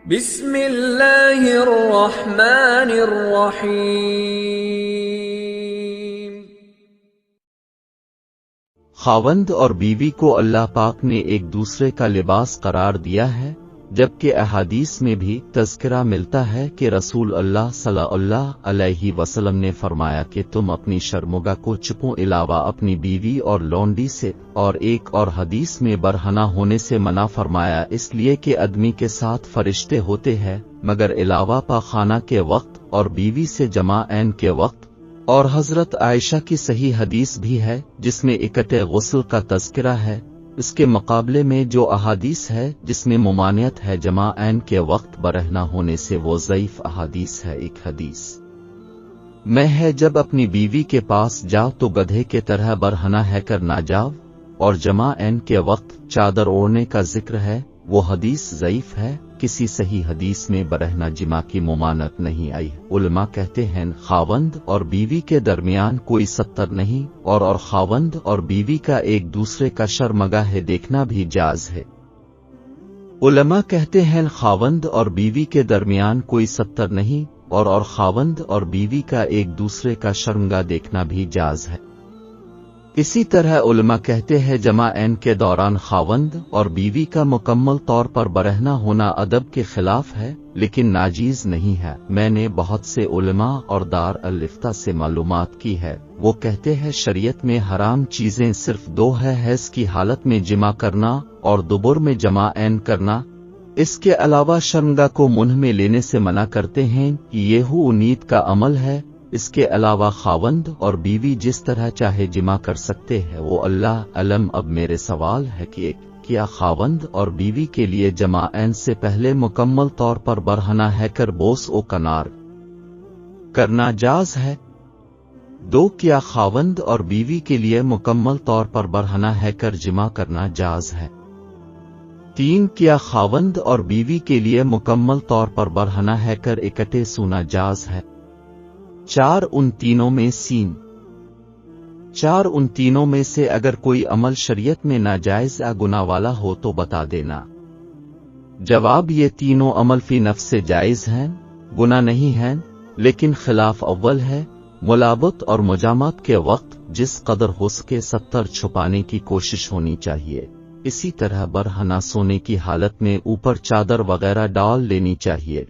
بسم اللہ الرحمن الرحیم۔ خاوند اور بیوی کو اللہ پاک نے ایک دوسرے کا لباس قرار دیا ہے، جبکہ احادیث میں بھی تذکرہ ملتا ہے کہ رسول اللہ صلی اللہ علیہ وسلم نے فرمایا کہ تم اپنی شرمگاہ کو چھپو علاوہ اپنی بیوی اور لونڈی سے، اور ایک اور حدیث میں برہنہ ہونے سے منع فرمایا، اس لیے کہ آدمی کے ساتھ فرشتے ہوتے ہیں مگر علاوہ پاخانہ کے وقت اور بیوی سے جمع عین کے وقت۔ اور حضرت عائشہ کی صحیح حدیث بھی ہے جس میں اکٹھے غسل کا تذکرہ ہے۔ اس کے مقابلے میں جو احادیث ہے جس میں ممانعت ہے جمع عین کے وقت برہنہ ہونے سے، وہ ضعیف احادیث ہے۔ ایک حدیث میں ہے جب اپنی بیوی کے پاس جاؤ تو گدھے کے طرح برہنہ ہے کر نہ جاؤ، اور جمع عین کے وقت چادر اوڑھنے کا ذکر ہے، وہ حدیث ضعیف ہے۔ کسی صحیح حدیث میں برہنہ جمع کی ممانعت نہیں آئی۔ علماء کہتے ہیں خاوند اور بیوی کے درمیان کوئی ستر نہیں، اور خاوند اور بیوی کا ایک دوسرے کا شرمگاہ دیکھنا بھی جائز ہے۔ علماء کہتے ہیں خاوند اور بیوی کے درمیان کوئی ستر نہیں، اور خاوند اور بیوی کا ایک دوسرے کا شرمگاہ دیکھنا بھی جائز ہے۔ اسی طرح علماء کہتے ہیں جمع عین کے دوران خاوند اور بیوی کا مکمل طور پر برہنہ ہونا ادب کے خلاف ہے، لیکن ناجیز نہیں ہے۔ میں نے بہت سے علماء اور دار الافتاء سے معلومات کی ہے، وہ کہتے ہیں شریعت میں حرام چیزیں صرف دو ہے، حیض کی حالت میں جمع کرنا اور دبر میں جمع عین کرنا۔ اس کے علاوہ شرمگاہ کو منہ میں لینے سے منع کرتے ہیں کہ یہ نیت کا عمل ہے۔ اس کے علاوہ خاوند اور بیوی جس طرح چاہے جمع کر سکتے ہیں، وہ اللہ علم۔ اب میرے سوال ہے کہ کیا خاوند اور بیوی کے لیے جمع عین سے پہلے مکمل طور پر برہنہ ہے کر بوس و کنار کرنا جائز ہے؟ 2 کیا خاوند اور بیوی کے لیے مکمل طور پر برہنہ ہے کر جمع کرنا جائز ہے؟ 3 کیا خاوند اور بیوی کے لیے مکمل طور پر برہنہ ہے کر اکٹھے سونا جائز ہے؟ 4 ان تینوں میں سین 4 ان تینوں میں سے اگر کوئی عمل شریعت میں ناجائز یا گناہ والا ہو تو بتا دینا۔ جواب یہ تینوں عمل فی نفس سے جائز ہیں، گناہ نہیں ہیں، لیکن خلاف اول ہے ملابت اور مجامات کے وقت جس قدر ہو سکے 70 چھپانے کی کوشش ہونی چاہیے۔ اسی طرح برہنہ سونے کی حالت میں اوپر چادر وغیرہ ڈال لینی چاہیے۔